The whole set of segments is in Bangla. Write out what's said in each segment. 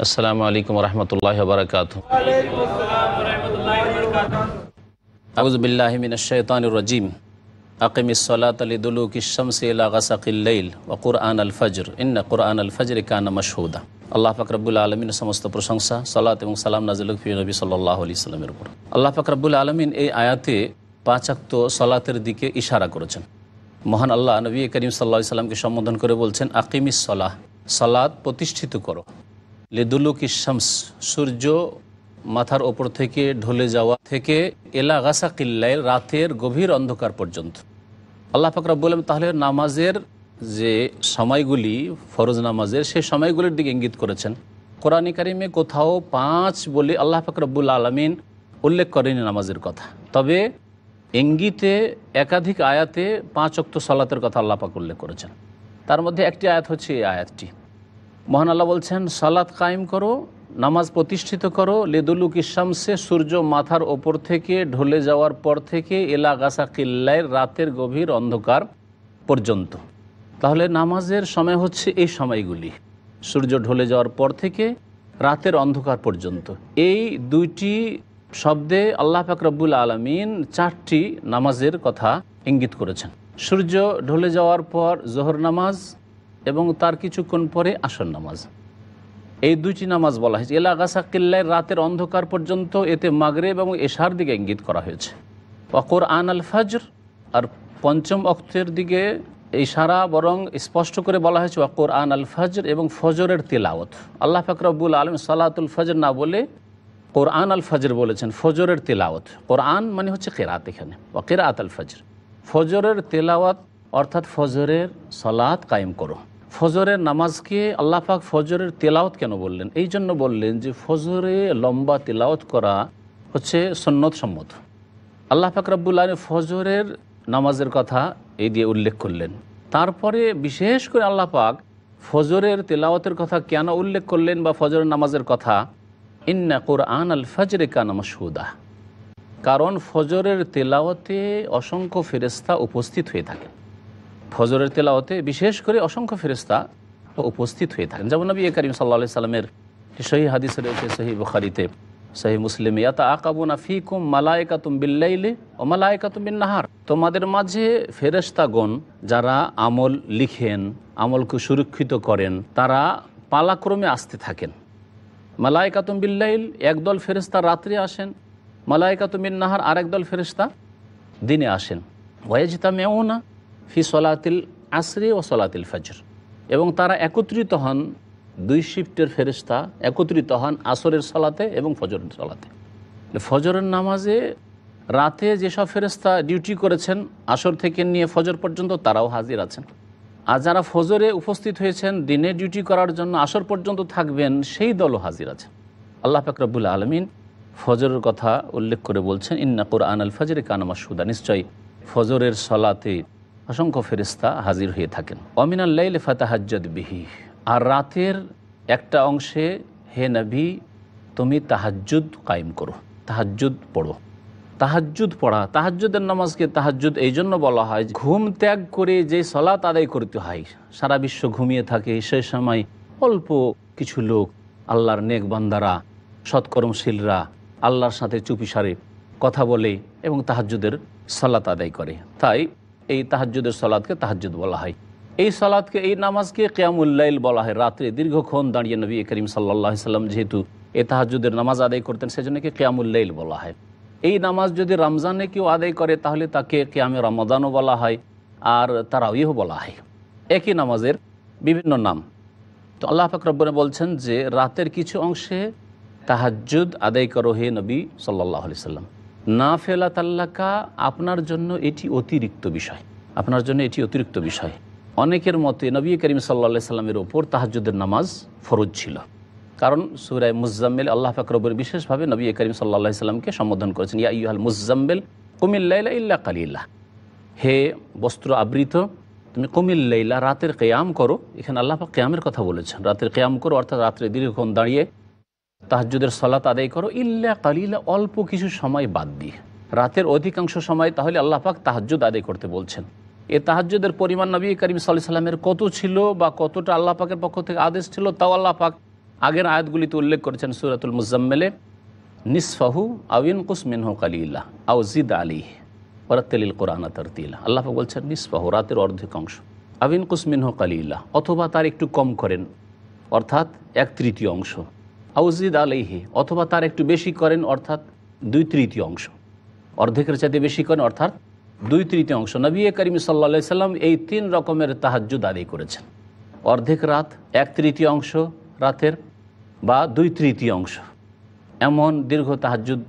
আসসালামু আলাইকুম রহমতুল্লাহ বারকাতুহু। আউযু বিল্লাহি মিনাশ শাইতানির রাজিম। আকিমিস সালাতা লিদুলুকিশ শামসি ইলা গাসাকিল লাইল ওয়া কুরআনাল ফজর ইন্না কুরআনাল ফজরি কানা মাশহুদা। আল্লাহ পাক রব্বুল আলামিনের সমস্ত প্রশংসা, সালাত এবং সালাম নাযিল হোক নবী সাল্লাল্লাহু আলাইহি সাল্লামের উপর। আল্লাহ পাক রব্বুল আলামিন এই আয়াতে 5 ওয়াক্ত সালাতের দিকে ইশারা করেছেন। মহান আল্লাহ নবী করিম সাল্লাল্লাহু আলাইহি সাল্লামকে সম্বোধন করে বলছেন, আকিমিস সালাহ, সালাত প্রতিষ্ঠিত করো, লিদুলুকিশ শামস, সূর্য মাথার ওপর থেকে ঢলে যাওয়া থেকে এলা গাসাকিল লাইল, রাতের গভীর অন্ধকার পর্যন্ত। আল্লাহ পাক রব্বুল আলামিন তাহলে নামাজের যে সময়গুলি, ফরজ নামাজের সেই সময়গুলির দিকে ইঙ্গিত করেছেন। কোরআনে কারিমে কোথাও 5 বলে আল্লাহ পাক রব্বুল আলামিন উল্লেখ করেনি নামাজের কথা, তবে ইঙ্গিতে একাধিক আয়াতে 5 ওয়াক্ত সালাতের কথা আল্লাহ পাক উল্লেখ করেছেন। তার মধ্যে একটি আয়াত হচ্ছে এই আয়াতটি। মহান আল্লাহ বলছেন, সালাত কায়েম করো, নামাজ প্রতিষ্ঠিত করো, লিদুলুকিশ শামসে, সূর্য মাথার ওপর থেকে ঢলে যাওয়ার পর থেকে এলা গাসাকিল লাইল, রাতের গভীর অন্ধকার পর্যন্ত। তাহলে নামাজের সময় হচ্ছে এই সময়গুলি, সূর্য ঢলে যাওয়ার পর থেকে রাতের অন্ধকার পর্যন্ত। এই দুইটি শব্দে আল্লাহ পাক রব্বুল আলামিন 4টি নামাজের কথা ইঙ্গিত করেছেন। সূর্য ঢলে যাওয়ার পর জোহর নামাজ এবং তার কিছুক্ষণ পরে আসর নামাজ, এই দুইটি নামাজ বলা হয়েছে। এলা গাসাকিল লাইল, রাতের অন্ধকার পর্যন্ত, এতে মাগরিব এবং এশার দিকে ইঙ্গিত করা হয়েছে। ওয়া কুরআনাল ফজর, আর 5ম ওয়াক্তের দিকে ইশারা বরং স্পষ্ট করে বলা হয়েছে ওয়া কুরআনাল ফজর, এবং ফজরের তেলাওয়াত। আল্লাহ পাক রব্বুল আলামিন সালাতুল ফজর না বলে কুরআনাল ফজর বলেছেন, ফজরের তেলাওয়াত। কোরআন মানে হচ্ছে কিরাত, এখানে ওয়া কিরাআতুল ফজর, ফজরের তেলাওয়াত অর্থাৎ ফজরের সালাত কায়েম করো। ফজরের নামাজকে আল্লাহ পাক ফজরের তেলাওয়াত কেন বললেন? এই জন্য বললেন যে ফজরে লম্বা তেলাওয়াত করা হচ্ছে সুন্নত সম্মত। আল্লাহ পাক রব্বুল আলামিন ফজরের নামাজের কথা এই দিয়ে উল্লেখ করলেন। তারপরে বিশেষ করে আল্লাহ পাক ফজরের তেলাওয়াতের কথা কেন উল্লেখ করলেন, বা ফজরের নামাজের কথা, ইন্না কুরআনাল ফজরি কানা মাশহুদা, কারণ ফজরের তেলাওয়াতে অসংখ্য ফেরেশতা উপস্থিত হয়ে থাকে। ফজরের তেলাওয়াতে বিশেষ করে অসংখ্য ফেরেশতা উপস্থিত হয়ে থাকেন। যেমন নবী করিম সাল্লাল্লাহু আলাইহি সাল্লামের সহিহ হাদিস রয়েছে, সহিহ বুখারীতে, সহিহ মুসলিমে, ইয়াতাআকাবুনা ফীকুম মালায়েকাতুম বিল-লাইলি ওয়া মালায়েকাতুম বিন-নাহার, তোমাদের মাঝে ফেরেশতাগণ যারা আমল লিখেন, আমলকে সুরক্ষিত করেন, তারা পালাক্রমে আসতে থাকেন। মালায়েকাতুম বিল-লাইল, একদল ফেরেশতা রাত্রে আসেন, মালায়েকাতুম বিন-নাহার, আরেক দল ফেরেশতা দিনে আসেন। ওয়াইজতামিউনা ফি সলাতিল আসরি ও সলাতিল ফজর, এবং তারা একত্রিত হন, 2 শিফটের ফেরেশতা একত্রিত হন আসরের সালাতে এবং ফজরের সালাতে। ফজরের নামাজে রাতে যেসব ফেরেশতা ডিউটি করেছেন আসর থেকে নিয়ে ফজর পর্যন্ত, তারাও হাজির আছেন। আর যারা ফজরে উপস্থিত হয়েছেন দিনে ডিউটি করার জন্য আসর পর্যন্ত থাকবেন, সেই দলও হাজির আছেন। আল্লাহ পাক রব্বুল আলামিন ফজরের কথা উল্লেখ করে বলছেন, ইন্না কুরআনাল ফজরি কানা মাশহুদা, নিশ্চয়ই ফজরের সালাতে অসংখ্য ফেরেশতা হাজির হয়ে থাকেন। ওয়ামিনাল লাইলি ফাতাহাজ্জাদ বিহি, আর রাতের একটা অংশে হে নবী তুমি তাহাজ্জুদ কায়েম করো, তাহাজ্জুদ পড়ো। তাহাজ্জুদ পড়া, তাহাজ্জুদের নামাজকে তাহাজ্জুদ এই জন্য বলা হয়, ঘুম ত্যাগ করে যে সালাত আদায় করতে হয়। সারা বিশ্ব ঘুমিয়ে থাকে, সেই সময় অল্প কিছু লোক, আল্লাহর নেক বান্দারা, সৎকর্মশীলরা আল্লাহর সাথে চুপিসারে কথা বলে এবং তাহাজ্জুদের সালাত আদায় করে। তাই এই তাহাজ্জুদের সালাতকে তাহাজ্জুদ বলা হয়। এই সালাতকে, এই নামাজকে কিয়ামুল লাইল বলা হয়। রাত্রে দীর্ঘক্ষণ দাঁড়িয়ে নবী করিম সাল্লাল্লাহু আলাইহি সাল্লাম যেহেতু এই তাহাজ্জুদের নামাজ আদায় করতেন, সেজন্য কি কিয়ামুল লাইল বলা হয়। এই নামাজ যদি রমজানে কেউ আদায় করে তাহলে তাকে কিয়ামে রমাদানও বলা হয়, আর তারাউইহ বলা হয়। একই নামাজের বিভিন্ন নাম। তো আল্লাহ পাক রব্বুল বলছেন যে রাতের কিছু অংশে তাহাজ্জুদ আদায় করো হে নবী সাল্লাল্লাহু আলাইহি সাল্লাম। নাফিলা তাল্লাকা, আপনার জন্য এটি অতিরিক্ত বিষয়, আপনার জন্য এটি অতিরিক্ত বিষয়। অনেকের মতে নবী করিম সাল্লাল্লাহু আলাইহি সাল্লামের ওপর তাহাজ্জুদের নামাজ ফরজ ছিল, কারণ সূরা মুজাম্মিল আল্লাহ পাক রব্বুল বিশেষভাবে নবী করিম সাল্লাল্লাহু আলাইহি সাল্লামকে সম্বোধন করেছেন, ইয়া আইয়ুহাল মুজাম্মিল কুমিল লাইলা ইল্লা কালিলা, হে বস্ত্র আবৃত তুমি কুমিল লাইলা, রাতের কিয়াম করো। এখানে আল্লাহ পাক কিয়ামের কথা বলেছেন, রাতের কিয়াম করো অর্থাৎ রাত্রে দীর্ঘক্ষণ দাঁড়িয়ে তাহাজ্জুদের সালাত আদায় করো, ইল্লা কালিলা, অল্প কিছু সময় বাদ দিয়ে। রাতের অধিকাংশ সময় তাহলে আল্লাহ পাক তাহাজ্জুদ আদায় করতে বলছেন। এ তাহাজ্জুদের পরিমাণ নবী করিম সাল্লাল্লাহু আলাইহি সাল্লামের কত ছিল বা কতটা আল্লাহ পাকের পক্ষ থেকে আদেশ ছিল, তাও আল্লাহ পাক আগের আয়াতগুলিতে উল্লেখ করেছেন সূরাতুল মুজাম্মিলে, নিসফাহু আও ইনকুস মিনহু কালিলা আও জিদ আলাইহি ওয়ারাত্তিলিল কুরআনা তারতিলা। আল্লাহ পাক বলছেন নিসফাহু, রাতের অর্ধেকাংশ, আও ইনকুস মিনহু কালিলা, অথবা তার একটু কম করেন অর্থাৎ 1/3 অংশ, আও জিদ আলাইহি, অথবা তার একটু বেশি করেন অর্থাৎ 2/3 অংশ, অর্ধেকের চাইতে বেশি করেন অর্থাৎ 2/3 অংশ। নবী করিম সাল্লাল্লাহু আলাইহি সাল্লাম এই 3 রকমের তাহাজ্জুদ আদায় করেছেন। অর্ধেক রাত, 1/3 অংশ রাতের, বা 2/3 অংশ, এমন দীর্ঘ তাহাজ্জুদ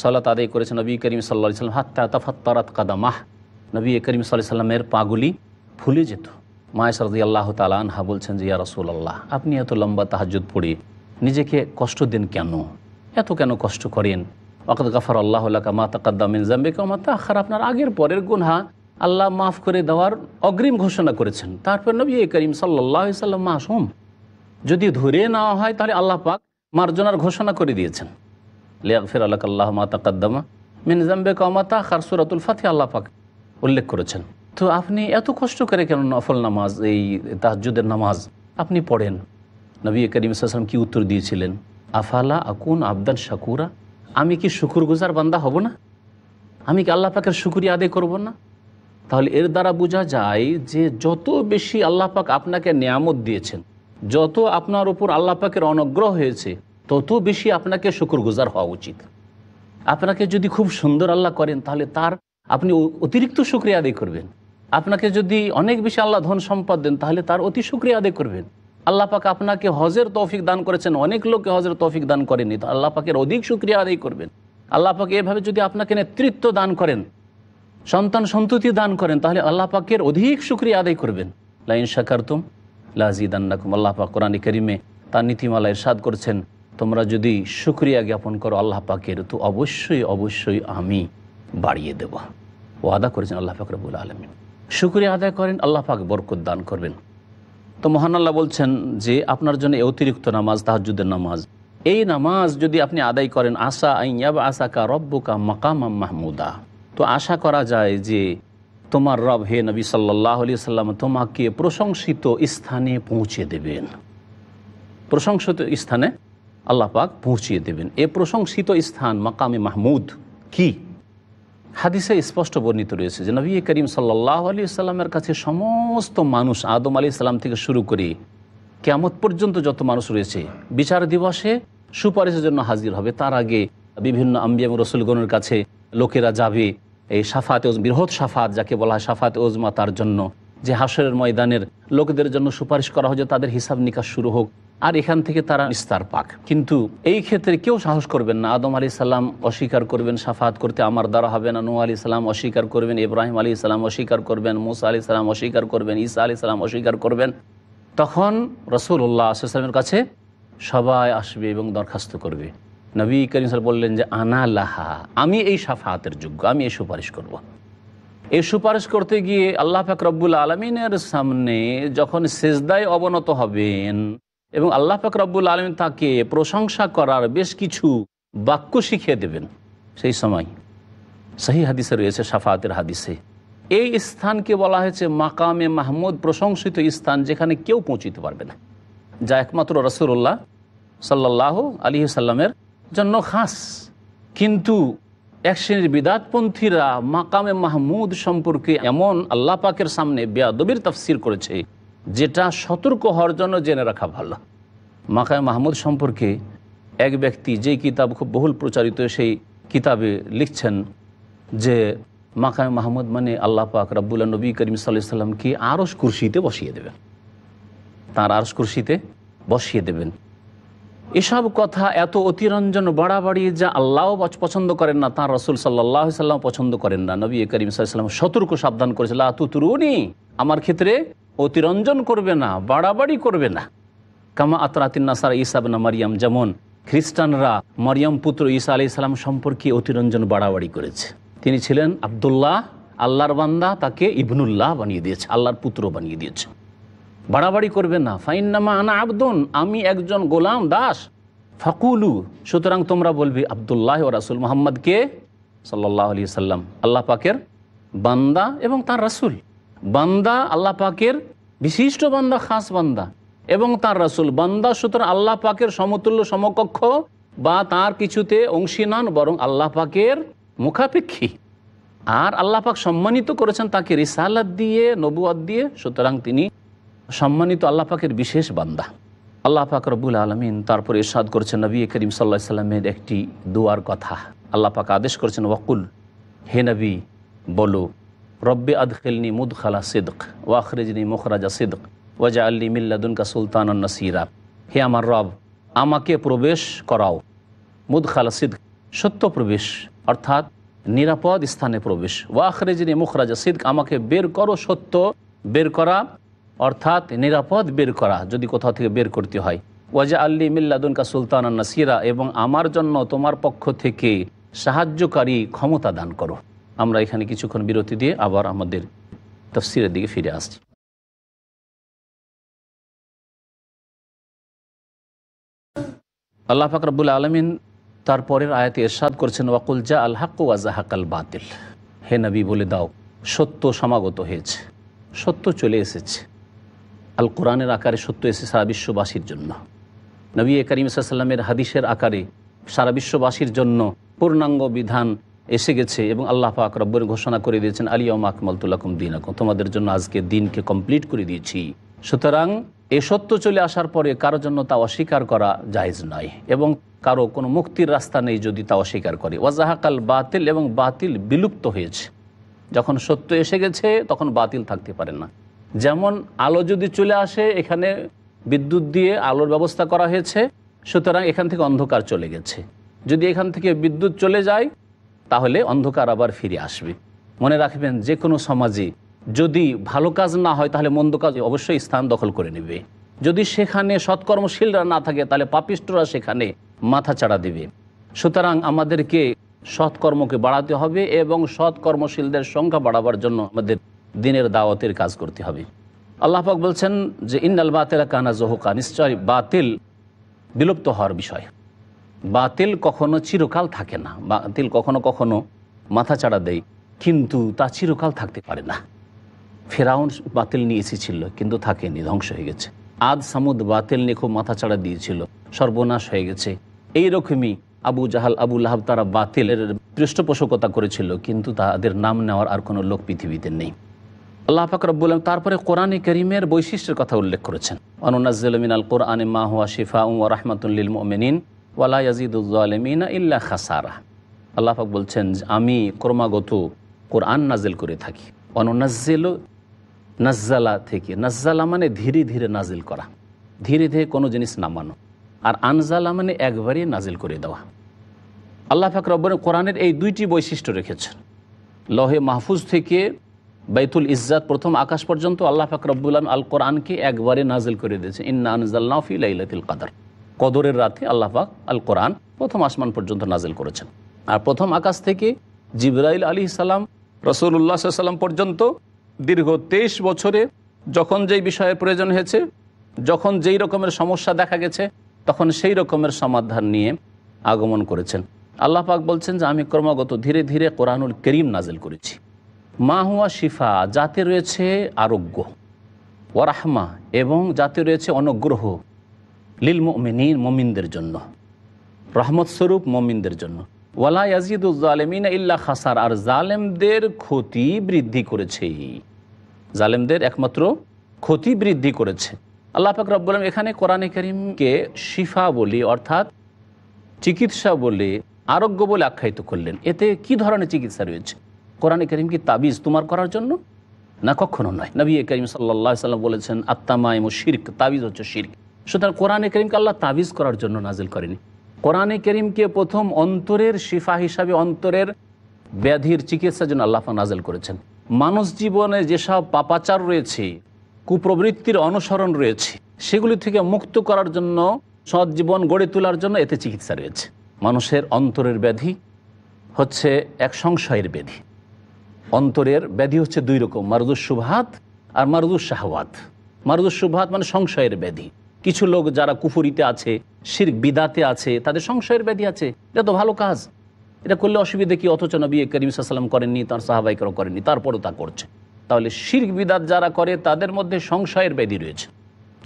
সালাত আদায় করেছেন নবী করিম সাল্লাল্লাহু আলাইহি সাল্লাম। হাত্তা তাফাত্তারাত কাদামাহ, নবী করিম সাল্লাল্লাহু আলাইহি সাল্লামের পাগুলি ফুলে যেত। মা আয়েশা রাদিয়াল্লাহু তাআলা আনহা বলছেন যে ইয়া রাসূলুল্লাহ, আপনি এত লম্বা তাহাজ্জুদ পড়ে নিজেকে কষ্ট দেন কেন, এত কেন কষ্ট করেন? ওয়াকাদ গাফারাল্লাহু লাকা মা তাকাদ্দামা মিন যামবিকা ওয়া মা তাআখার, আপনার আগের পরের গুনাহ আল্লাহ মাফ করে দেওয়ার অগ্রিম ঘোষণা করেছেন। তারপর নবী করিম সাল্লাল্লাহু আলাইহি সাল্লাম মাসুম, যদি ধরে নেওয়া হয় তাহলে আল্লাহ পাক মার্জনার ঘোষণা করে দিয়েছেন। লিয়াগফিরা লাকা আল্লাহু মা তাকাদ্দামা মিন যামবিকা ওয়া মা তাআখার, সূরাতুল ফাতিহা আল্লাহ পাক উল্লেখ করেছেন। তো আপনি এত কষ্ট করে কেন নফল নামাজ, এই তাহাজ্জুদের নামাজ আপনি পড়েন? নবী করিম সাল্লাল্লাহু আলাইহি ওয়াসাল্লাম কি উত্তর দিয়েছিলেন? আফালা আকুন আবদান শাকুরা, আমি কি শুকরগুজার বান্দা হব না? আমি কি আল্লাহ পাকের শুকরিয়া আদায় করব না? তাহলে এর দ্বারা বোঝা যায় যে যত বেশি আল্লাহ পাক আপনাকে নিয়ামত দিয়েছেন, যত আপনার উপর আল্লাহ পাকের অনুগ্রহ হয়েছে, তত বেশি আপনাকে শুকরগুজার হওয়া উচিত। আপনাকে যদি খুব সুন্দর আল্লাহ করেন তাহলে তার আপনি অতিরিক্ত শুকরিয়া আদায় করবেন। আপনাকে যদি অনেক বেশি আল্লাহ ধন সম্পদ দেন তাহলে তার অতি শুকরিয়া আদায় করবেন। আল্লাহ পাক আপনাকে হজের তৌফিক দান করেছেন, অনেক লোককে হজের তৌফিক দান করেননি, তো আল্লাহ পাকের অধিক শুকরিয়া আদায় করবেন। আল্লাহ পাক এভাবে যদি আপনাকে নেতৃত্ব দান করেন, সন্তান সন্ততি দান করেন, তাহলে আল্লাহ পাকের অধিক শুকরিয়া আদায় করবেন। লাইন শাকারতুম লাযিদান্নাকুম, আল্লাহ পাক কোরআনে কারিমে তার নীতিমালা ইরশাদ করেছেন, তোমরা যদি শুকরিয়া জ্ঞাপন করো আল্লাহ পাকের, তো অবশ্যই অবশ্যই আমি বাড়িয়ে দেব। ওয়াদা করেছেন আল্লাহ পাক রব্বুল আলামিন। শুকরিয়া আদায় করেন, আল্লাহ পাক বরকত দান করবেন। তো মহান আল্লাহ বলছেন যে আপনার জন্য অতিরিক্ত নামাজ, তাহাজ্জুদের নামাজ, এই নামাজ যদি আপনি আদায় করেন, আশা আইয়াব আসাকা রব্বুকা মাকামাম মাহমুদা, তো আশা করা যায় যে তোমার রব হে নবী সাল্লাল্লাহু আলাইহি সাল্লাম তোমাকে প্রশংসিত স্থানে পৌঁছে দেবেন। প্রশংসিত স্থানে আল্লাহ পাক পৌঁছিয়ে দেবেন। এ প্রশংসিত স্থান মাকামে মাহমুদ কি? হাদিসে স্পষ্ট বর্ণিত রয়েছে যে নবী করিম সাল্লাল্লাহু আলাইহি সাল্লামের কাছে সমস্ত মানুষ, আদম আলাইহিস সালাম থেকে শুরু করে কিয়ামত পর্যন্ত যত মানুষ রয়েছে, বিচার দিবসে সুপারিশের জন্য হাজির হবে। তার আগে বিভিন্ন আম্বিয়া এবং রসুলগণের কাছে লোকেরা যাবে, এই শাফাতে ওজমা, বৃহৎ শাফাত যাকে বলা হয় শাফাতে ওজমা, তার জন্য যে হাসরের ময়দানের লোকদের জন্য সুপারিশ করা হয় যে তাদের হিসাব নিকাশ শুরু হোক, আর এখান থেকে তারা নিস্তার পাক। কিন্তু এই ক্ষেত্রে কেউ সাহস করবেন না। আদম আলাইহিস সালাম অস্বীকার করবেন সাফাত করতে, আমার দ্বারা হবে না। নূহ আলাইহিস সালাম অস্বীকার করবেন, ইব্রাহিম আলাইহিস সালাম অস্বীকার করবেন, মুসা আলাইহিস সালাম অস্বীকার করবেন, ঈসা আলাইহিস সালাম অস্বীকার করবেন। তখন রাসূলুল্লাহ সাল্লাল্লাহু আলাইহি ওয়াসাল্লামের কাছে সবাই আসবে এবং দরখাস্ত করবে। নবী করিম সাল্লাল্লাহু আলাইহি ওয়াসাল্লাম বললেন যে আনা লাহা, আমি এই শাফাতের যোগ্য, আমি এই সুপারিশ করব। এই সুপারিশ করতে গিয়ে আল্লাহ পাক রব্বুল আলামিনের সামনে যখন সিজদায় অবনত হবেন এবং আল্লাহ পাক রব্বুল আলামিন তাকে প্রশংসা করার বেশ কিছু বাক্য শিখিয়ে দেবেন, সেই সময় সহিহ হাদিসে রয়েছে, শাফাতের হাদিসে এই স্থানকে বলা হয়েছে মাকামে মাহমুদ, প্রশংসিত স্থান, যেখানে কেউ পৌঁছিতে পারবে না, যা একমাত্র রাসূলুল্লাহ সাল্লাল্লাহু আলাইহি সাল্লামের জন্য খাস। কিন্তু এক শ্রেণীর বিদাতপন্থীরা মাকামে মাহমুদ সম্পর্কে এমন আল্লাহ পাকের সামনে বেয়াদবির তাফসীর করেছে, যেটা সতর্ক হওয়ার জন্য জেনে রাখা ভালো। মাকামে মাহমুদ সম্পর্কে এক ব্যক্তি, যেই কিতাব খুব বহুল প্রচারিত, সেই কিতাবে লিখছেন যে মাকামে মাহমুদ মানে আল্লাহ পাক রব্বুল নবী করিম সাল্লাল্লাহু আলাইহি সাল্লামকে আরশ কুরসিতে বসিয়ে দেবেন, তাঁর আরশ কুরসিতে বসিয়ে দেবেন। এসব কথা এত অতিরঞ্জন বাড়াবাড়ি, যা আল্লাহও পছন্দ করেন না, তাঁর রাসূল সাল্লাল্লাহু আলাইহি সাল্লাম পছন্দ করেন না। নবী করিম সাল্লাল্লাহু আলাইহি সাল্লাম সতর্ক সাবধান করেছে, লা তুতরুনি, আমার ক্ষেত্রে অতিরঞ্জন করবে না, বাড়াবাড়ি করবে না। কামা আতরাতিন নাসারা ঈসা ইবনে মারইয়াম, যেমন খ্রিস্টানরা মরিয়ম পুত্র ঈসা আলাইহিস সালাম সম্পর্কে অতিরঞ্জন বাড়াবাড়ি করেছে। তিনি ছিলেন আব্দুল্লাহ, আল্লাহর বান্দা, তাকে ইবনুল্লাহ বানিয়ে দিয়েছে, আল্লাহর পুত্র বানিয়ে দিয়েছে। বাড়াবাড়ি করবে না। ফাইন্নামা আনা আবদুন, আমি একজন গোলাম, দাস। ফাকুলু, সুতরাং তোমরা বলবে আব্দুল্লাহ ও রাসূল, মুহাম্মদকে সাল্লাল্লাহু আলাইহি সাল্লাম আল্লাহ পাকের বান্দা এবং তার রাসূল। বান্দা আল্লাহ পাকের বিশিষ্ট বান্দা, খাস বান্দা, এবং তার রাসূল বান্দা, সুতরাং আল্লাহ পাকের সমতুল্য সমকক্ষ বা তার কিছুতে অংশী নন, বরং আল্লাহ পাকের মুখাপেক্ষী। আর আল্লাহ পাক সম্মানিত করেছেন তাকে রিসালাত দিয়ে, নবুয়ত দিয়ে, সুতরাং তিনি সম্মানিত আল্লাহ পাকের বিশেষ বান্দা। আল্লাহ পাক রব্বুল আলামিন তারপরে ইরশাদ করেছেন নবী করিম সাল্লাল্লাহু আলাইহি সাল্লামের একটি দুয়ার কথা। আল্লাহ পাক আদেশ করেছেন, ওয়াকুল, হে নবী বলো, রব্বি আদখিলনি মুদখালা সিদক ওয়া আখরিজনি মুখরাজা সিদক ওয়াজআলনি মিন লাদুনকা সুলতানান নাসিরা। হে আমার রব, আমাকে প্রবেশ করাও মুদখালা সিদক, সত্য প্রবেশ, অর্থাৎ নিরাপদ স্থানে প্রবেশ। ওয়া আখরিজনি মুখরাজা সিদক, আমাকে বের করো, সত্য বের করা অর্থাৎ নিরাপদ বের করা যদি কোথাও থেকে বের করতে হয়। ওয়াজআলনি মিন লাদুনকা সুলতানান নাসিরা, এবং আমার জন্য তোমার পক্ষ থেকে সাহায্যকারী ক্ষমতা দান করো। আমরা এখানে কিছুক্ষণ বিরতি দিয়ে আবার আমাদের তাফসীরের দিকে ফিরে আসছি। আল্লাহ পাক রব্বুল আলামিন তারপরের আয়াতে ইরশাদ করেছেন, ওয়াকুল জা আল হক ওয়া জাহাকাল বাতিল। হে নবী বলে দাও, সত্য সমাগত হয়েছে, সত্য চলে এসেছে। আল কোরআনের আকারে সত্য এসেছে সারা বিশ্ববাসীর জন্য। নবী করিম সাল্লাল্লাহু আলাইহি ওয়াসাল্লামের হাদিসের আকারে সারা বিশ্ববাসীর জন্য পূর্ণাঙ্গ বিধান এসে গেছে এবং আল্লাহ পাক রব্বুল ঘোষণা করে দিয়েছেন, আলিয়াউমা আকমালতু লাকুম দীনাকুম, তোমাদের জন্য আজকে দিনকে কমপ্লিট করে দিয়েছি। সুতরাং এ সত্য চলে আসার পরে কারোর জন্য তা অস্বীকার করা জায়েজ নয় এবং কারো কোনো মুক্তির রাস্তা নেই যদি তা অস্বীকার করে। ওয়াজাহাকাল বাতিল, এবং বাতিল বিলুপ্ত হয়েছে। যখন সত্য এসে গেছে তখন বাতিল থাকতে পারে না। যেমন আলো যদি চলে আসে, এখানে বিদ্যুৎ দিয়ে আলোর ব্যবস্থা করা হয়েছে, সুতরাং এখান থেকে অন্ধকার চলে গেছে। যদি এখান থেকে বিদ্যুৎ চলে যায় তাহলে অন্ধকার আবার ফিরে আসবে। মনে রাখবেন, যে কোনো সমাজে যদি ভালো কাজ না হয় তাহলে মন্দ কাজ অবশ্যই স্থান দখল করে নেবে। যদি সেখানে সৎকর্মশীলরা না থাকে তাহলে পাপিষ্টরা সেখানে মাথা চাড়া দেবে। সুতরাং আমাদেরকে সৎকর্মকে বাড়াতে হবে এবং সৎকর্মশীলদের সংখ্যা বাড়াবার জন্য আমাদের দিনের দাওয়াতের কাজ করতে হবে। আল্লাহ পাক বলছেন যে ইন্নাল বাতিলা কানা যহুকা, নিশ্চয় বাতিল বিলুপ্ত হওয়ার বিষয়। বাতিল কখনো চিরকাল থাকে না, বাতিল কখনো কখনো মাথা চাড়া দেয়, কিন্তু তা চিরকাল থাকতে পারে না। ফেরাউন বাতিল নিয়ে এসেছিল কিন্তু থাকেনি, ধ্বংস হয়ে গেছে। আদ সামুদ বাতিল নিয়ে খুব মাথা চাড়া দিয়েছিল, সর্বনাশ হয়ে গেছে। এইরকমই আবু জাহাল, আবু লাহাব, তারা বাতিলের পৃষ্ঠপোষকতা করেছিল, কিন্তু তাদের নাম নেওয়ার আর কোনো লোক পৃথিবীতে নেই। আল্লাহ পাক রব্বুল আলামিন তারপরে কোরআনে কারীমের বৈশিষ্ট্যের কথা উল্লেখ করেছেন, অনুনাজ্জিলু মিনাল কুরআনি মা হুয়া শিফাউন ওয়া রাহমাতুল লিল মুমিনিন ওয়া লা ইয়াজিদুয যালিমিনা ইল্লা খাসারা। আল্লাহ পাক বলছেন আমি ক্রমাগত কোরআন নাজিল করে থাকি। অনুনাজ্জিলু, নাজ্জালা থেকে, নাজ্জালা মানে ধীরে ধীরে নাজিল করা, ধীরে ধীরে কোনো জিনিস নামানো, আর আনজালা মানে একবারে নাজিল করে দেওয়া। আল্লাহ পাক রব্বুল আলামিন কোরআনের এই দুইটি বৈশিষ্ট্য রেখেছেন। লহে মাহফুজ থেকে বাইতুল ইজ্জাত প্রথম আকাশ পর্যন্ত আল্লাহ পাক রব্বুল আলামিন আল কোরআনকে একবারে নাজিল করে দিয়েছেন। ইন্না আনজালনাহু ফি লাইলাতিল কদর, কদরের রাতে আল্লাহ পাক আল কোরআন প্রথম আসমান পর্যন্ত নাজিল করেছেন। আর প্রথম আকাশ থেকে জিবরাইল আলাইহিস সালাম রাসূলুল্লাহ সাল্লাল্লাহু আলাইহি ওয়াসাল্লাম পর্যন্ত দীর্ঘ 23 বছরে যখন যেই বিষয়ের প্রয়োজন হয়েছে, যখন যেই রকমের সমস্যা দেখা গেছে, তখন সেই রকমের সমাধান নিয়ে আগমন করেছেন। আল্লাহ পাক বলছেন যে আমি ক্রমাগত ধীরে ধীরে কোরআনুল কারীম নাজিল করেছি। মা হুয়া শিফা, যাতে রয়েছে আরোগ্য, ওয়া রাহমা, এবং যাতে রয়েছে অনুগ্রহ, লিল মুমিনিন, মুমিনদের জন্য, রহমত স্বরূপ মুমিনদের জন্য। ওয়ালা ইয়াজিদুয যালিমিনা ইল্লা খাসার, আর জালেমদের ক্ষতি বৃদ্ধি করেছে, জালেমদের একমাত্র ক্ষতি বৃদ্ধি করেছে। আল্লাহ পাক রব্বুল আলামিন এখানে কোরআনে কারীমকে শিফা বলে, অর্থাৎ চিকিৎসা বলে, আরোগ্য বলে আখ্যায়িত করলেন। এতে কি ধরনের চিকিৎসা রয়েছে? কোরআনে কারীম কি তাবিজ তোমার করার জন্য? না, কখনো নয়। নবী করিম সাল্লাল্লাহু আলাইহি ওয়াসাল্লাম বলেছেন আত্তামাইমু শিরক, তাবিজ হচ্ছে শিরক। সুতরাং কোরআনে কারীমকে আল্লাহ তাবিজ করার জন্য নাজিল করেনি। কোরআনে কারীমকে প্রথম অন্তরের শিফা হিসাবে, অন্তরের ব্যাধির চিকিৎসার জন্য আল্লাহ পাক নাজিল করেছেন। মানুষ জীবনে যেসব পাপাচার রয়েছে, কুপ্রবৃত্তির অনুসরণ রয়েছে, সেগুলি থেকে মুক্ত করার জন্য, সৎ জীবন গড়ে তোলার জন্য এতে চিকিৎসা রয়েছে। মানুষের অন্তরের ব্যাধি হচ্ছে এক সংশয়ের ব্যাধি। অন্তরের ব্যাধি হচ্ছে দুই রকম, মারদুস শুবহাত আর মারদুস শাহওয়াত। মারদুস শুবহাত মানে সংশয়ের ব্যাধি। কিছু লোক যারা কুফরিতে আছে, শিরক বিদাতে আছে, তাদের সংশয়ের ব্যাধি আছে, এটা তো ভালো কাজ, এটা করলে অসুবিধা কি, অথচ নবী করিম সাল্লাল্লাহু আলাইহি ওয়াসাল্লাম করেননি, তার সাহাবাইকেরাও করেননি, তারপরও তা করছে। তাহলে শিরক বিদাত যারা করে তাদের মধ্যে সংশয়ের ব্যাধি রয়েছে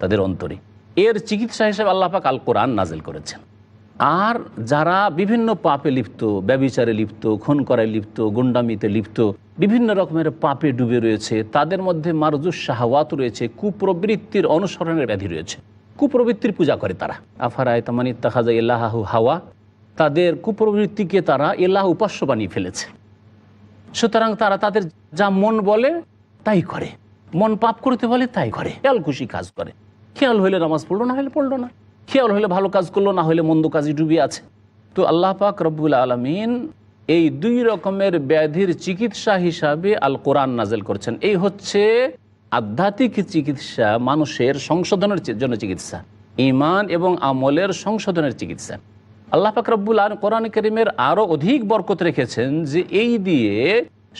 তাদের অন্তরে। এর চিকিৎসা হিসেবে আল্লাহ পাক আল কোরআন নাজিল করেছেন। আর যারা বিভিন্ন পাপে লিপ্ত, ব্যভিচারে লিপ্ত, খুন করায় লিপ্ত, গুন্ডামিতে লিপ্ত, বিভিন্ন রকমের পাপে ডুবে রয়েছে, তাদের মধ্যে মারজুস শাহওয়াত রয়েছে, কুপ্রবৃত্তির অনুসরণের ব্যাধি রয়েছে, কুপ্রবৃত্তির পূজা করে তারা। আফারায় তামানি তাহাজা ইল্লাহু হাওয়া, তাদের কুপ্রবৃত্তিকে তারা ইল্লাহ উপাস্য বানিয়ে ফেলেছে। সুতরাং তারা তাদের যা মন বলে তাই করে, মন পাপ করতে বলে তাই করে, খেয়াল খুশি কাজ করে। খেয়াল হইলে নামাজ পড়লো, না হলে পড়লো না, খেয়াল হইলে ভালো কাজ করলো, না হলে মন্দ কাজে ডুবিয়ে আছে। তো আল্লাহ পাক রব্বুল আলামিন এই দুই রকমের ব্যাধির চিকিৎসা হিসাবে আল কোরআন নাজিল করছেন। এই হচ্ছে আধ্যাত্মিক চিকিৎসা, মানুষের সংশোধনের জন্য চিকিৎসা, ঈমান এবং আমলের সংশোধনের চিকিৎসা। আল্লাহ পাক রব্বুল আলামিন কোরআন কারীমের আরও অধিক বরকত রেখেছেন যে এই দিয়ে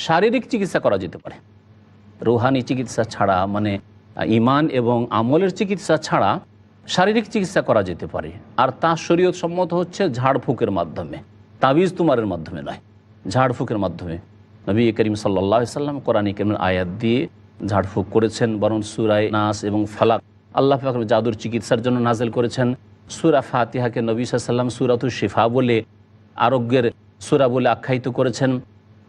শারীরিক চিকিৎসা করা যেতে পারে। রুহানি চিকিৎসা ছাড়া, মানে ঈমান এবং আমলের চিকিৎসা ছাড়া শারীরিক চিকিৎসা করা যেতে পারে। আর তা শরীয়ত সম্মত হচ্ছে ঝাড়ফুঁকের মাধ্যমে, তাবিজ তুমারের মাধ্যমে নয়, ঝাড়ফুঁকের মাধ্যমে। নবী করিম সাল্লাল্লাহু আলাইহি সাল্লাম কোরআন কারীমের আয়াত দিয়ে ঝাড়ফুঁক করেছেন, বরং সূরা নাস এবং ফালাক আল্লাহ পাক জাদুর চিকিৎসার জন্য নাজিল করেছেন। সূরা ফাতিহাকে নবী সাল্লাল্লাহু আলাইহি ওয়াসাল্লাম সূরাতুশ শিফা বলে, আরোগ্যের সূরা বলে আখ্যায়িত করেছেন।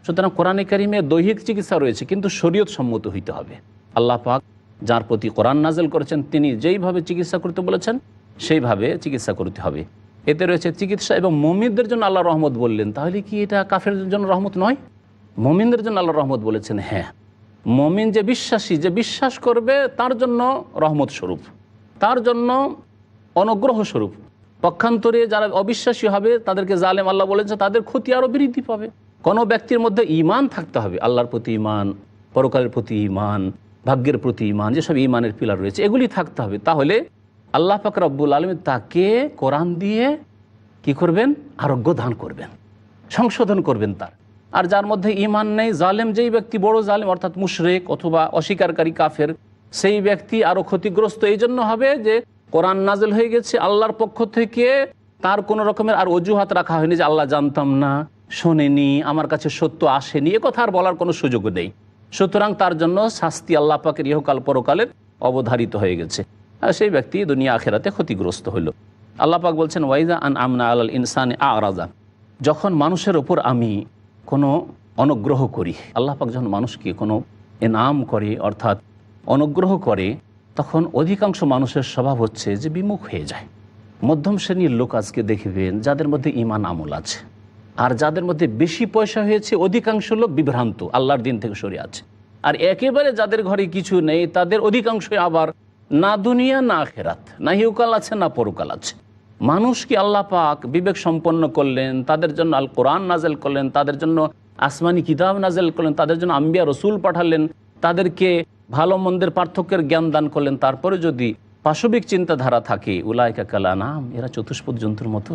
সুতরাং কোরআন কারীমে দৈহিক চিকিৎসা রয়েছে, কিন্তু শরীয়ত সম্মত হইতে হবে। আল্লাহ পাক যার প্রতি কোরআন নাজিল করেছেন তিনি যেইভাবে চিকিৎসা করতে বলেছেন সেইভাবে চিকিৎসা করতে হবে। এতে রয়েছে চিকিৎসা। এবং মুমিনদের জন্য আল্লাহ রহমত বললেন, তাহলে কি এটা কাফেরদের জন্য রহমত নয়? মুমিনদের জন্য আল্লাহ রহমত বলেছেন, হ্যাঁ, মুমিন যে বিশ্বাসী, যে বিশ্বাস করবে তার জন্য রহমত স্বরূপ, তার জন্য অনুগ্রহ স্বরূপ। পক্ষান্তরে যারা অবিশ্বাসী হবে তাদেরকে জালেম আল্লাহ বলেছেন, তাদের ক্ষতি আরও বৃদ্ধি পাবে। কোনো ব্যক্তির মধ্যে ঈমান থাকতে হবে, আল্লাহর প্রতি ঈমান, পরকালের প্রতি ঈমান, ভাগ্যের প্রতি ঈমান, যেসব ঈমানের পিলার রয়েছে এগুলি থাকতে হবে। তাহলে আল্লাহ পাক রব্বুল আলামিন তাকে কোরআন দিয়ে কি করবেন? আরোগ্য দান করবেন, সংশোধন করবেন তার। আর যার মধ্যে ঈমান নেই, জালেম, যেই ব্যক্তি বড় জালেম অর্থাৎ মুশরিক অথবা অস্বীকারী কাফের, সেই ব্যক্তি আরও ক্ষতিগ্রস্ত এই জন্য হবে যে কোরআন নাজিল হয়ে গেছে আল্লাহর পক্ষ থেকে, তার কোনো রকমের আর অজুহাত রাখা হয়নি যে আল্লাহ জানতাম না, শোনেনি, আমার কাছে সত্য আসেনি, এ কথা আর বলার কোনো সুযোগ নেই। সুতরাং তার জন্য শাস্তি আল্লাহ পাকের ইহকাল পরকালের অবধারিত হয়ে গেছে, আর সেই ব্যক্তি দুনিয়া আখেরাতে ক্ষতিগ্রস্ত হইল। আল্লাহ পাক বলছেন, ওয়াইজা আন আমনা আলাল ইনসানি আরাজা, যখন মানুষের ওপর আমি কোনো অনুগ্রহ করি, আল্লাহ পাক যখন মানুষকে কোনো ইনাম করে অর্থাৎ অনুগ্রহ করে, তখন অধিকাংশ মানুষের স্বভাব হচ্ছে যে বিমুখ হয়ে যায়। মধ্যম শ্রেণীর লোক আজকে দেখবেন যাদের মধ্যে ঈমান আমল আছে, আর যাদের মধ্যে বেশি পয়সা হয়েছে অধিকাংশ লোক বিভ্রান্ত, আল্লাহর দিন থেকে সরে আছে। আর একেবারে যাদের ঘরে কিছু নেই তাদের অধিকাংশই আবার না দুনিয়া না আখেরাত, না ইহকাল আছে না পরকাল আছে। মানুষকে আল্লাহ পাক বিবেক সম্পন্ন করলেন, তাদের জন্য আল কোরআন নাজেল করলেন, তাদের জন্য আসমানি কিতাব নাজেল করলেন, তাদের জন্য আম্বিয়া রসুল পাঠালেন, তাদেরকে ভালো মন্দের পার্থক্যের জ্ঞান দান করলেন। তারপরে যদি পাশবিক চিন্তাধারা থাকে, উলাইকা কাল আনাম, এরা চতুষ্পদ জন্তুর মতো,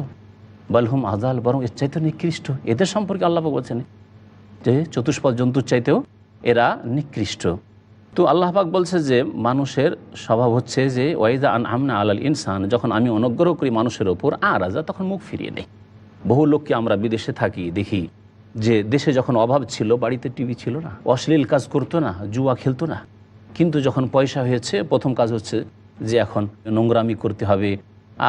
বালহুম আজাল, বরং এর চাইতেও নিকৃষ্ট। এদের সম্পর্কে আল্লাহ পাক বলছেন যে চতুষ্পদ জন্তুর চাইতেও এরা নিকৃষ্ট। তো আল্লাহ পাক বলছে যে মানুষের স্বভাব হচ্ছে যে ওয়াইদা আন আমনা আলাল ইনসান, যখন আমি অনুগ্রহ করি মানুষের ওপর, আর রাজা তখন মুখ ফিরিয়ে নেই। বহু লোককে আমরা বিদেশে থাকি দেখি যে দেশে যখন অভাব ছিল বাড়িতে টিভি ছিল না, অশ্লীল কাজ করতো না, জুয়া খেলতো না, কিন্তু যখন পয়সা হয়েছে প্রথম কাজ হচ্ছে যে এখন নোংরামি করতে হবে।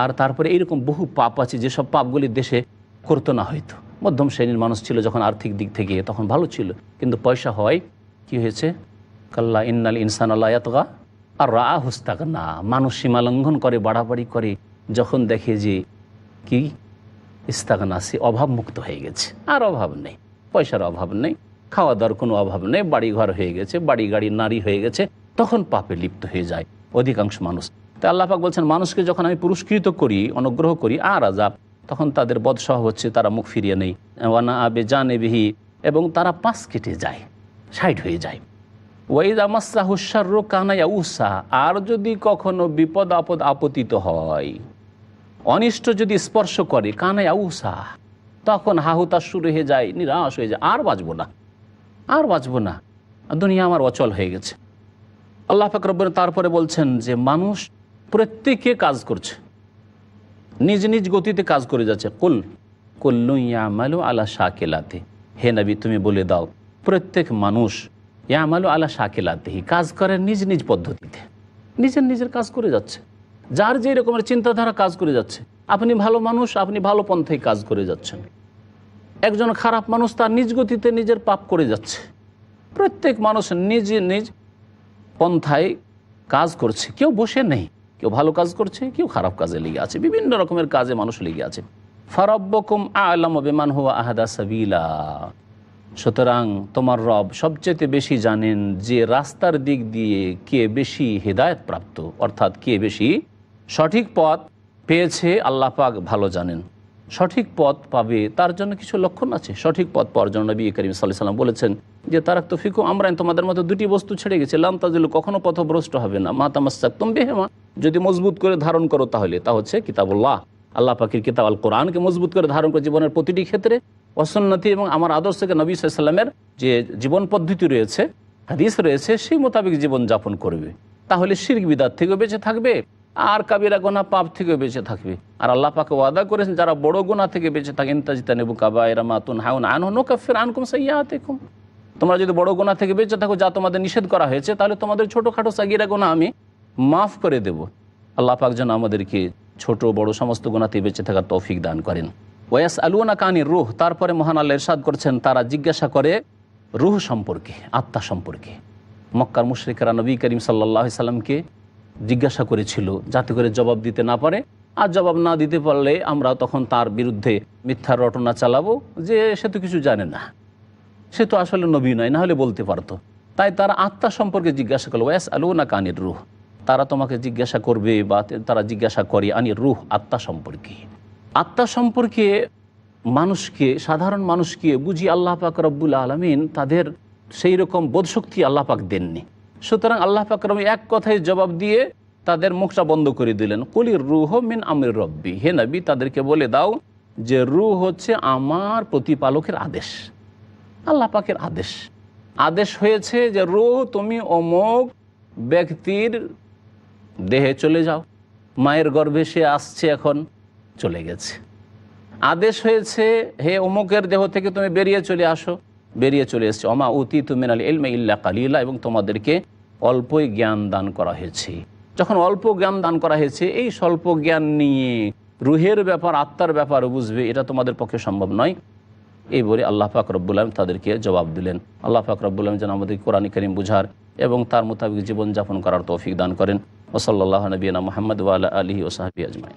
আর তারপরে এইরকম বহু পাপ আছে যেসব পাপগুলি দেশে করতো না হয়তো। মধ্যম শ্রেণীর মানুষ ছিল যখন আর্থিক দিক থেকে, তখন ভালো ছিল, কিন্তু পয়সা হয় কি হয়েছে? কাল্লা ইন্নাল ইনসান আল্লাহ ইয়াতগা আর রা হুস্তাক না, মানুষ সীমা লঙ্ঘন করে, বাড়াবাড়ি করে, যখন দেখে যে কি ইস্তাগনা, সে অভাব মুক্ত হয়ে গেছে, আর অভাব নেই, পয়সার অভাব নেই, খাওয়া দাওয়ার কোনো অভাব নেই, বাড়িঘর হয়ে গেছে, বাড়ি গাড়ি নারী হয়ে গেছে, তখন পাপে লিপ্ত হয়ে যায় অধিকাংশ মানুষ। তাই আল্লাহ পাক বলছেন মানুষকে যখন আমি পুরস্কৃত করি, অনুগ্রহ করি, আর আজাব, তখন তাদের বদস্বভাব হচ্ছে তারা মুখ ফিরিয়ে নেই, ওয়ানা আবে জানে বিহি, এবং তারা পাশ কেটে যায়, সাইড হয়ে যায়। ওয়াইদা মাসসাহু শাররু কানা ইয়াউসা, আর যদি কখনো বিপদ আপদ আপতিত হয়, অনিষ্ট যদি স্পর্শ করে, কানা ইয়াউসা, তখন হাহুতাশ শুরু হয়ে যায়, নিরাশ হয়ে যায়, আর বাঁচবো না, আর বাঁচবো না, দুনিয়া আমার অচল হয়ে গেছে। আল্লাহ পাক রব্বুল তারপরে বলছেন যে মানুষ প্রত্যেকে কাজ করছে, নিজ নিজ গতিতে কাজ করে যাচ্ছে। কুল্লু ইয়ামালু আলা শাকিলাতি, হে নবী তুমি বলে দাও প্রত্যেক মানুষ ইয়ামালু আলা শাকিলাতিহি, কাজ করে নিজ নিজ পদ্ধতিতে, নিজের নিজের কাজ করে যাচ্ছে। যার যে রকমের চিন্তাধারা কাজ করে যাচ্ছে। আপনি ভালো মানুষ, আপনি ভালো পন্থায় কাজ করে যাচ্ছেন। একজন খারাপ মানুষ তার নিজ গতিতে নিজের পাপ করে যাচ্ছে। প্রত্যেক মানুষ নিজ নিজ পন্থায় কাজ করছে, কেউ বসে নেই। কেউ ভালো কাজ করছে, কেউ খারাপ কাজে লেগে আছে, বিভিন্ন রকমের কাজে মানুষ লেগে আছে। ফারাব্বুকুম আ'লামু বিমান হুয়া আহদা সাবিলা। সুতরাং তোমার রব সবচেয়ে বেশি জানেন যে রাস্তার দিক দিয়ে কে বেশি হেদায়েত প্রাপ্ত, অর্থাৎ কে বেশি সঠিক পথ পেয়েছে। আল্লাহ পাক ভালো জানেন। সঠিক পথ পাবে তার জন্য কিছু লক্ষণ আছে। সঠিক পথ পাওয়ার জন্য নবী করিম সাল্লাল্লাহু আলাইহি ওয়াসাল্লাম বলেছেন যে তারাকতু ফিকুম আমরাইন, তোমাদের মতো দুটি বস্তু ছেড়ে গেছে, লান তাজিলু, কখনো পথভ্রষ্ট হবে না, মা তামাসসাকতুম বিহিমা, যদি মজবুত করে ধারণ করো তাহলে। তা হচ্ছে কিতাবুল্লাহ, আল্লাহ পাকের কিতাব আল কোরআনকে মজবুত করে ধারণ করে জীবনের প্রতিটি ক্ষেত্রে, ওয়াসুন্নতি, এবং আমার আদর্শকে নবী সাল্লাল্লাহু আলাইহি ওয়াসাল্লামের যে জীবন পদ্ধতি রয়েছে, হাদিস রয়েছে, সেই মোতাবেক জীবন যাপন করবে। তাহলে শিরক বিদআত থেকেও বেঁচে থাকবে, আর কাবিরা গুনাহ পাপ থেকেও বেঁচে থাকবে। আর আল্লাহ পাকে ওয়াদা করেছেন যারা বড় গুনাহ থেকে বেঁচে থাকে, ইনতাজতানিবু কাবায়িরা মা তুনহাউনা আনহু নুকাফির আনকুম সাইয়্যাতিকুম, তোমরা যদি বড় গুনাহ থেকে বেঁচে থাকো যা তোমাদের নিষেধ করা হয়েছে, তাহলে তোমাদের ছোটোখাটো সাগীরা গুনাহ আমি মাফ করে দেব। আল্লাহ পাক যেন আমাদেরকে ছোট বড় সমস্ত গুনাহ থেকে বেঁচে থাকার তৌফিক দান করেন। ওয়াসআলুনাকা আনির রূহ, তারপরে মহান আল্লাহ ইরশাদ করছেন তারা জিজ্ঞাসা করে রূহ সম্পর্কে, আত্মা সম্পর্কে। মক্কার মুশরিকরা নবী করিম সাল্লাল্লাহু আলাইহি সাল্লামকে জিজ্ঞাসা করেছিল যাতে করে জবাব দিতে না পারে, আর জবাব না দিতে পারলে আমরা তখন তার বিরুদ্ধে মিথ্যার রটনা চালাবো যে সে তো কিছু জানে না, সে তো আসলে নবী নয়, না হলে বলতে পারতো। তাই তারা আত্মা সম্পর্কে জিজ্ঞাসা করলো, ওয়াসআলুনাকা আনির রূহ, তারা তোমাকে জিজ্ঞাসা করবে বা তারা জিজ্ঞাসা করে আনির রূহ, আত্মা সম্পর্কে। আত্মা সম্পর্কে মানুষকে, সাধারণ মানুষকে বুঝি আল্লাহ পাক রব্বুল আলামিন তাদের সেই রকম বোধশক্তি আল্লাহ পাক দেননি। সুতরাং আল্লাহ পাক রব্বুল এক কথায় জবাব দিয়ে তাদের মুখটা বন্ধ করে দিলেন। কুলির রূহ মিন আমরি রব্বি, হে নবী তাদেরকে বলে দাও যে রূহ হচ্ছে আমার প্রতিপালকের আদেশ, আল্লাহ পাকের আদেশ। আদেশ হয়েছে যে রূহ তুমি অমুক ব্যক্তির দেহে চলে যাও, মায়ের গর্ভে সে আসছে, এখন চলে গেছে। আদেশ হয়েছে হে অমুকের দেহ থেকে তুমি বেরিয়ে চলে আসো, বেরিয়ে চলে এসছে। ওমা উতিতু মিনাল ইলমি ইল্লা কালিলা, এবং তোমাদেরকে অল্পই জ্ঞান দান করা হয়েছে। যখন অল্প জ্ঞান দান করা হয়েছে, এই স্বল্প জ্ঞান নিয়ে রুহের ব্যাপার, আত্মার ব্যাপার বুঝবে, এটা তোমাদের পক্ষে সম্ভব নয়। এই বলে আল্লাহ পাক রব্বুল আলামিন তাদেরকে জবাব দিলেন। আল্লাহ পাক রব্বুল আলামিন যেন আমাদের কোরআন কারীম বুঝার এবং তার মোতাবেক জীবনযাপন করার তৌফিক দান করেন। ওয়া সাল্লাল্লাহু নবিয়ানা মুহাম্মদ ওয়া আলা আলিহি ওয়া সাহবিহি আজমাইন।